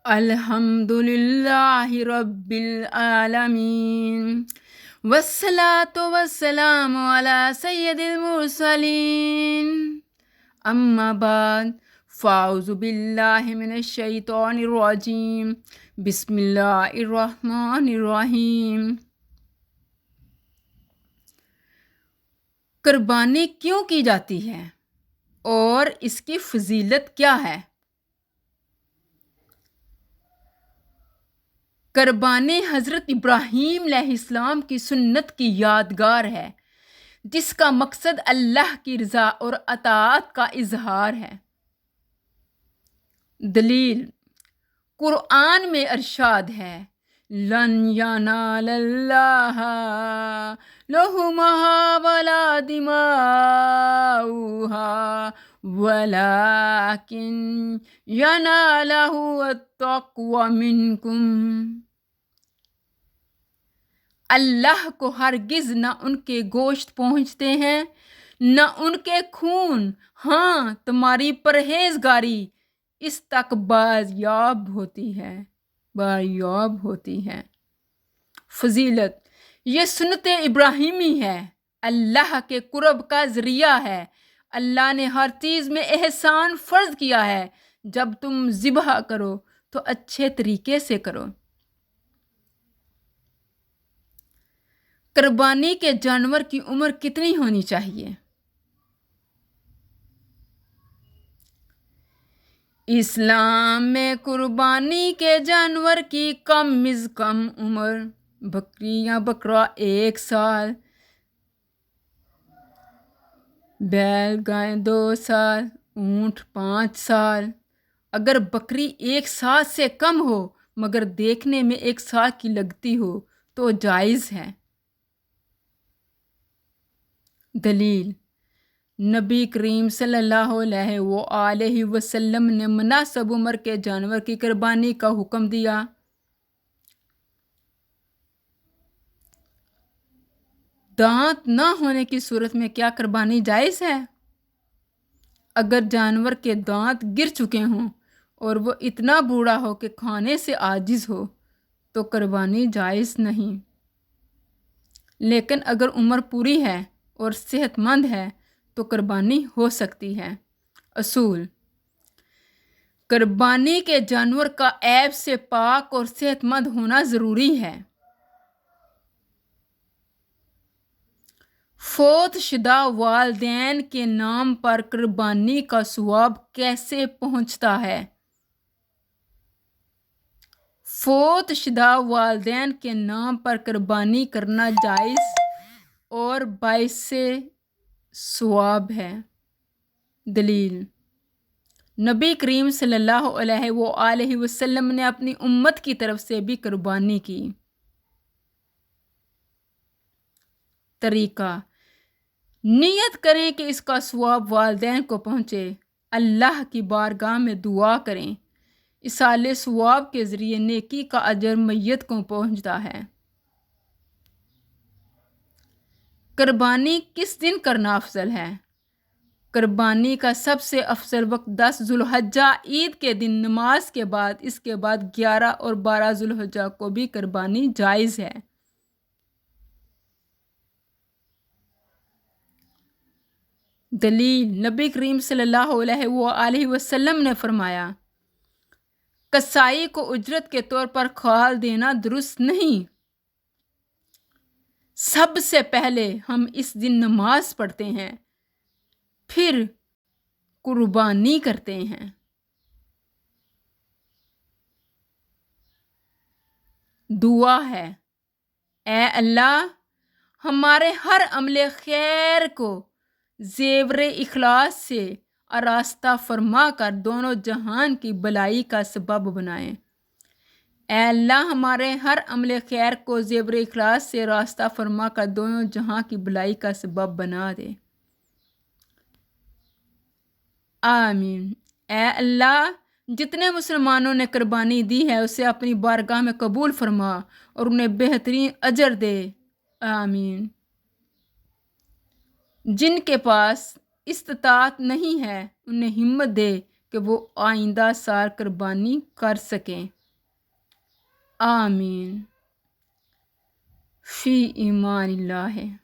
الحمد للہ رب العالمین والصلاة والسلام علی سید المرسلین اما بعد فاعوذ باللہ من الشیطان الرجیم بسم اللہ الرحمن الرحیم۔ قربانی کیوں کی جاتی ہے اور اس کی فضیلت کیا ہے؟ قربانی حضرت ابراہیم علیہ السلام کی سنت کی یادگار ہے جس کا مقصد اللہ کی رضا اور اطاعت کا اظہار ہے۔ دلیل: قرآن میں ارشاد ہے لن ینال اللہ لحومہا ولا دماؤہا ولکن ینالہ التقوی منکم۔ اللہ کو ہرگز نہ ان کے گوشت پہنچتے ہیں نہ ان کے خون، ہاں تمہاری پرہیزگاری اس تک بازیاب ہوتی ہے۔ فضیلت: یہ سنت ابراہیمی ہے، اللہ کے قرب کا ذریعہ ہے۔ اللہ نے ہر چیز میں احسان فرض کیا ہے۔ جب تم ذبح کرو تو اچھے طریقے سے کرو۔ قربانی کے جانور کی عمر کتنی ہونی چاہیے؟ اسلام میں قربانی کے جانور کی کم از کم عمر بکری یا بکرا 1 سال، بیل گائے 2 سال، اونٹ 5 سال۔ اگر بکری 1 سال سے کم ہو مگر دیکھنے میں 1 سال کی لگتی ہو تو جائز ہے۔ دلیل: نبی کریم صلی اللہ علیہ وآلہ وسلم نے مناسب عمر کے جانور کی قربانی کا حکم دیا۔ دانت نہ ہونے کی صورت میں کیا قربانی جائز ہے؟ اگر جانور کے دانت گر چکے ہوں اور وہ اتنا بوڑھا ہو کہ کھانے سے عاجز ہو تو قربانی جائز نہیں، لیکن اگر عمر پوری ہے اور صحت مند ہے تو قربانی ہو سکتی ہے۔ اصول: قربانی کے جانور کا عیب سے پاک اور صحت مند ہونا ضروری ہے۔ فوت شدہ والدین کے نام پر قربانی کا ثواب کیسے پہنچتا ہے؟ فوت شدہ والدین کے نام پر قربانی کرنا جائز اور باعث ثواب ہے۔ دلیل: نبی کریم صلی اللہ علیہ وآلہ وسلم نے اپنی امت کی طرف سے بھی قربانی کی۔ طریقہ: نیت کریں کہ اس کا ثواب والدین کو پہنچے، اللہ کی بارگاہ میں دعا کریں۔ ایصال ثواب کے ذریعے نیکی کا اجر میت کو پہنچتا ہے۔ قربانی کس دن کرنا افضل ہے؟ قربانی کا سب سے افضل وقت 10 ذوالحجہ عید کے دن نماز کے بعد، اس کے بعد 11 اور 12 ذوالحجہ کو بھی قربانی جائز ہے۔ دلیل: نبی کریم صلی اللہ علیہ وآلہ وسلم نے فرمایا کسائی کو اجرت کے طور پر کھال دینا درست نہیں۔ سب سے پہلے ہم اس دن نماز پڑھتے ہیں پھر قربانی کرتے ہیں۔ دعا ہے: اے اللہ ہمارے ہر عمل خیر کو زیور اخلاص سے آراستہ فرما کر دونوں جہان کی بھلائی کا سبب بنائیں۔ اے اللہ ہمارے ہر عمل خیر کو زیور اخلاص سے آراستہ فرما کر دونوں جہاں کی بھلائی کا سبب بنا دے۔ آمین۔ اے اللہ جتنے مسلمانوں نے قربانی دی ہے اسے اپنی بارگاہ میں قبول فرما اور انہیں بہترین اجر دے۔ آمین۔ جن کے پاس استطاعت نہیں ہے انہیں ہمت دے کہ وہ آئندہ سال قربانی کر سکیں۔ آمین۔ فی ایمان اللہ۔